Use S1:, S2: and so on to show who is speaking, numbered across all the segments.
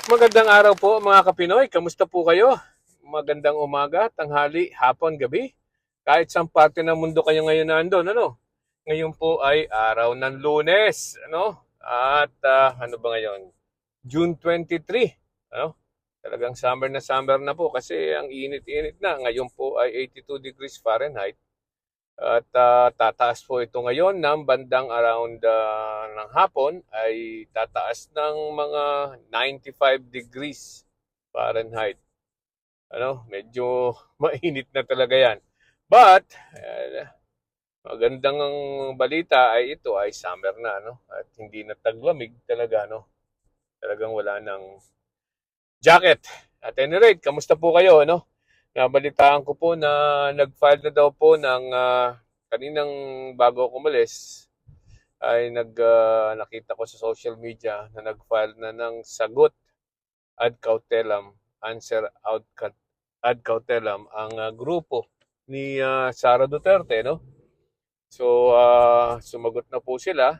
S1: Magandang araw po mga Kapinoy. Kamusta po kayo? Magandang umaga, tanghali, hapon, gabi. Kahit saan parte ng mundo kayo ngayon nandun, ano? Ngayon po ay araw ng Lunes, ano? At ano ba ngayon? June 23, ano? Talagang summer na po kasi ang init-init na. Ngayon po ay 82 degrees Fahrenheit. At tataas po ito ngayon ng bandang around ng hapon ay tataas ng mga 95 degrees Fahrenheit. Ano, medyo mainit na talaga yan. But, magandang balita ay ito ay summer na, no? At hindi na taglamig talaga, no? Talagang wala ng jacket. At any rate, kamusta po kayo, ano? Nabalitaan ko po na nag-file na daw po ng kaninang bago ako umalis ay nakita ko sa social media na nag-file na ng sagot ad cautelam, answer ad cautelam ang grupo ni Sara Duterte, no? So, sumagot na po sila.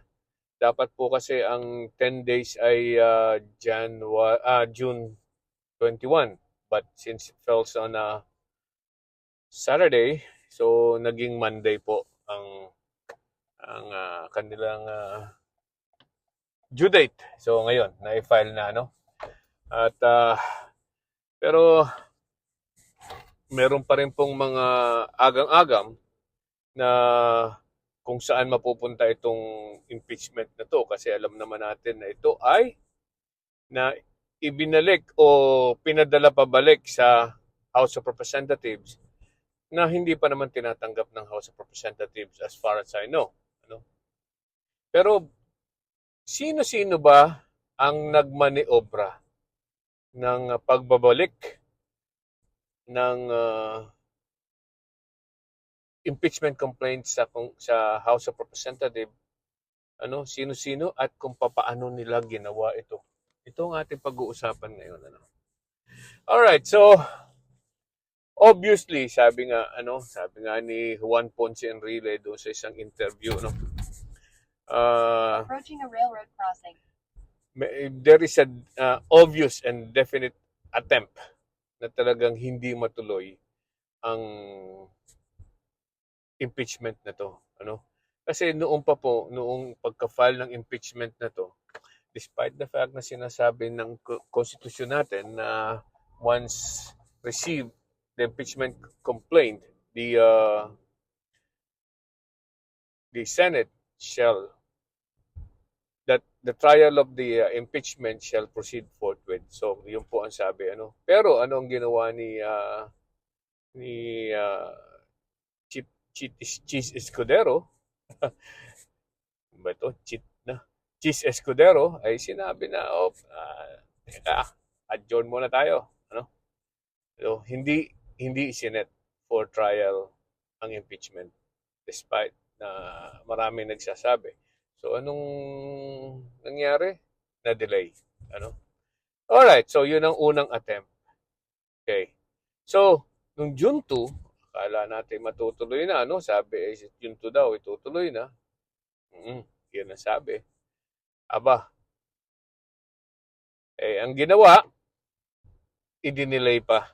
S1: Dapat po kasi ang 10 days ay June 21. But since it falls on a Saturday, so naging Monday po ang kanilang due date. So ngayon, na-file na, no? At pero meron pa rin pong mga agang-agam na kung saan mapupunta itong impeachment na to kasi alam naman natin na ito ay na ibinalik o pinadala pabalik sa House of Representatives na hindi pa naman tinatanggap ng House of Representatives as far as I know. Ano? Pero sino-sino ba ang nagmaniobra ng pagbabalik ng impeachment complaint sa House of Representatives? Ano, sino-sino at kung papaano nila ginawa ito. Ito ang ating pag-uusapan ngayon. Ano? Alright, so obviously, sabi nga ni Juan Ponce Enrile doon sa isang interview, no? Approaching a railroad crossing. There is a obvious and definite attempt na talagang hindi matuloy ang impeachment na to, ano? Kasi noong pagka-file ng impeachment na to, despite the fact na sinasabi ng konstitusyon natin na once received the impeachment complaint, the Senate shall that the trial of the impeachment shall proceed forthwith. So, yun po ang sabi, ano. Pero ano ang ginawa ni Cheese Escudero? Ba ito? Cheese Escudero ay sinabi na, adjourn muna tayo, ano? So, hindi isinet for trial ang impeachment despite na marami nagsasabi. So, anong nangyari? Na-delay. Ano? Alright, so yun ang unang attempt. Okay. So, nung June 2, akala natin matutuloy na, ano? Sabi, June 2 daw, itutuloy na. Yun ang sabi. Aba, ang ginawa, i-delay pa.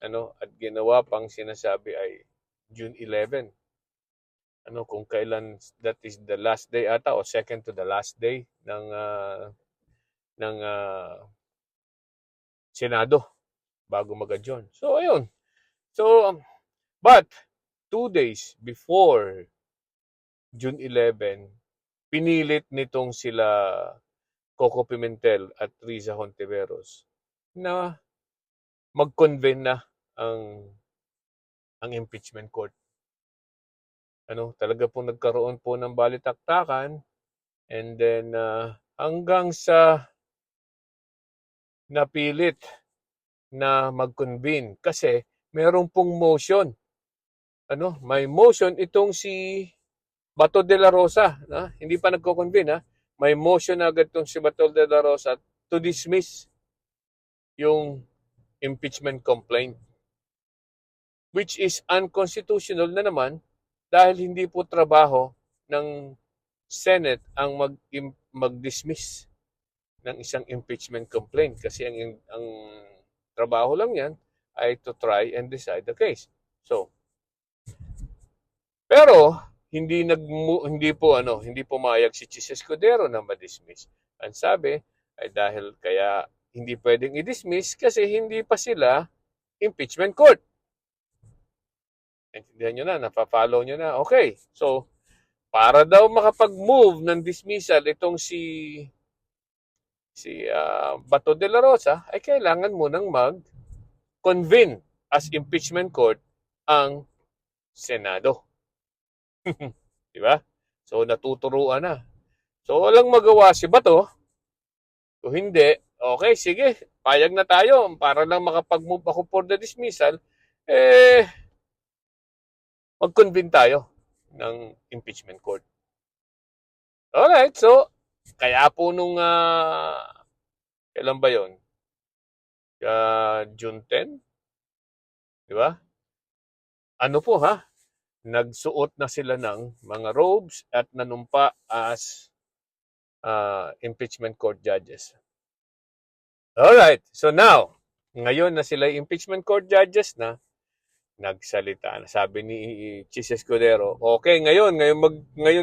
S1: Ano? At ginawa pang sinasabi ay June 11. Ano, kung kailan, that is the last day ata o second to the last day ng Senado bago mag-adjourn. So ayun. So but 2 days before June 11, pinilit nitong sila Coco Pimentel at Riza Hontiveros na mag-convene na ang impeachment court. Ano, talaga po nagkaroon po ng balitaktakan and then hanggang sa napilit na mag-convene kasi meron pong motion. Ano, may motion itong si Bato de la Rosa, hindi pa nagko-convene, may motion agad itong si Bato de la Rosa to dismiss yung impeachment complaint, which is unconstitutional na naman dahil hindi po trabaho ng Senate ang mag-dismiss ng isang impeachment complaint kasi ang trabaho lang yan ay to try and decide the case. So, pero hindi pumayag si Chis Escudero na ma-dismiss. Ang sabi ay dahil kaya hindi pwedeng i-dismiss kasi hindi pa sila impeachment court. Naintindihan nyo na, napafollow nyo na. Okay, so para daw makapag-move ng dismissal itong si Bato de la Rosa ay kailangan munang mag-convene as impeachment court ang Senado. Di ba? So natuturuan na. So walang magawa si Bato. Kung hindi, okay, sige, payag na tayo para lang makapag-move ako for the dismissal, mag-convene tayo ng impeachment court. Alright, so kaya po nung kailan ba yun? June 10? Di ba? Ano po ha? Nagsuot na sila ng mga robes at nanumpa as impeachment court judges. Alright, so now, ngayon na sila impeachment court judges na, nagsalita na. Sabi ni Chis Escudero, okay, ngayon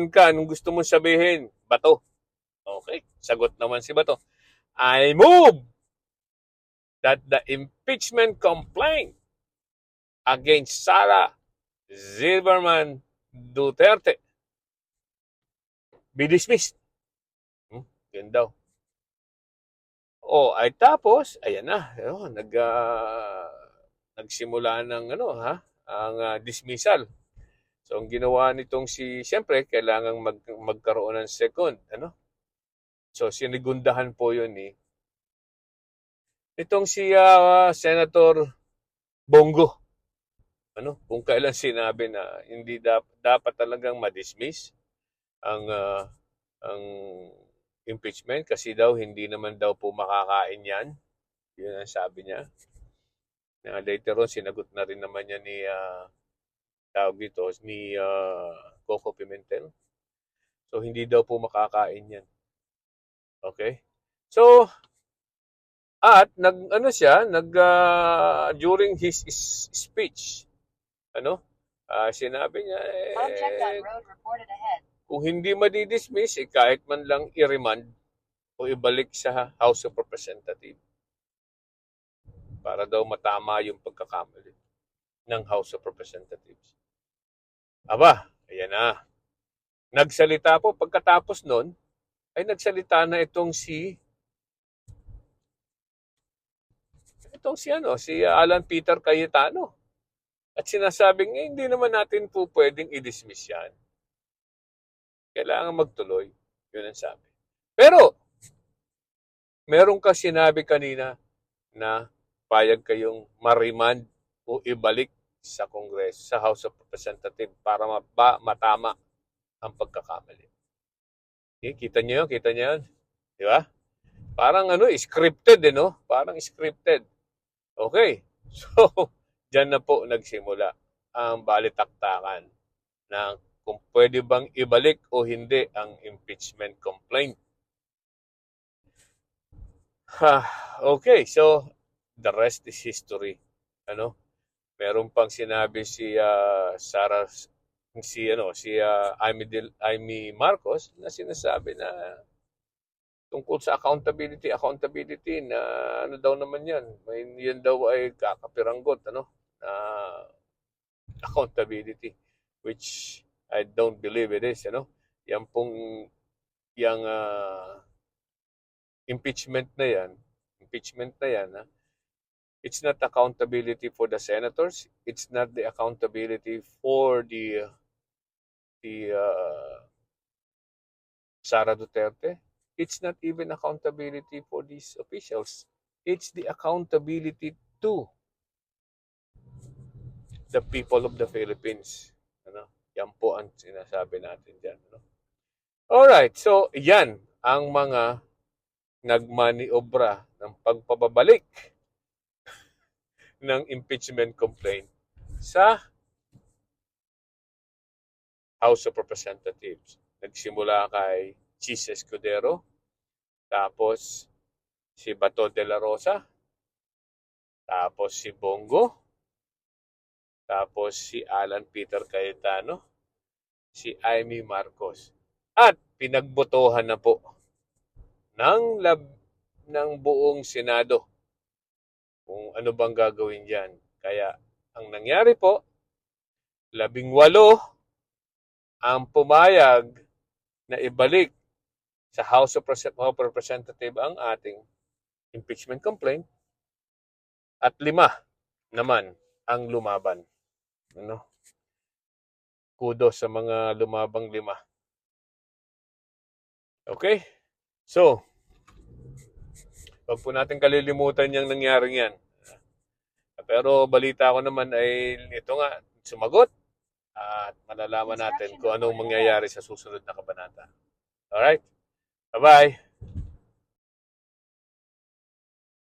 S1: ka, anong gusto mong sabihin? Bato. Okay, sagot naman si Bato. I move that the impeachment complaint against Sara Zilberman Duterte be dismissed. Yun daw. Ay tapos, ayan na. Nagsimula ng ang dismissal. So ang ginawa nitong siyempre kailangang magkaroon ng second, So sinigundahan po 'yun itong si Senator Bongo. Kung kailan sinabi na hindi dapat talagang ma-dismiss ang impeachment kasi daw hindi naman daw po makakain 'yan. 'Yun ang sabi niya. Later on, sinagot na rin naman niya ni Coco Pimentel. So, hindi daw po makakain yan. Okay? So, at during his speech, sinabi niya, kung hindi madidismiss, kahit man lang i-remand o ibalik sa House of Representatives. Para daw matama yung pagkakamali ng House of Representatives. Aba, ayan na. Nagsalita po, pagkatapos nun, ay nagsalita na itong si Alan Peter Cayetano. At sinasabing, hindi naman natin po pwedeng i-dismiss yan. Kailangan magtuloy. Yun ang sabi. Pero, meron ka sinabi kanina na payag kayong ma-remand o ibalik sa Congress, sa House of Representatives para matama ang pagkakamali. Okay, kita niyo yun? Di ba? Parang scripted, Parang scripted. Okay. So, dyan na po nagsimula ang balitaktakan ng kung pwede bang ibalik o hindi ang impeachment complaint. Okay, so the rest is history. Meron pang sinabi si Amy Marcos na sinasabi na tungkol sa accountability na daw naman yan. Yan daw ay kakapiranggot, accountability, which I don't believe it is, Yan pong impeachment na yan, it's not accountability for the senators. It's not the accountability for the Sara Duterte. It's not even accountability for these officials. It's the accountability to the people of the Philippines. Yan po ang sinasabi natin dyan. Alright, so yan ang mga nagmaniobra ng pagpababalik ng impeachment complaint sa House of Representatives. Nagsimula kay Chis Escudero, tapos si Bato de la Rosa, tapos si Bongo, tapos si Alan Peter Cayetano, si Amy Marcos. At pinagbotohan na po ng ng buong Senado kung ano bang gagawin diyan. Kaya ang nangyari po, 18 ang pumayag na ibalik sa House of Representatives ang ating impeachment complaint at 5 naman ang lumaban. Ano? Kudos sa mga lumabang 5. Okay? So, wag po natin kalilimutan yung nangyaring yan. Pero balita ko naman ay ito nga, sumagot at malalaman natin kung anong mangyayari sa susunod na kabanata. Alright? Bye-bye!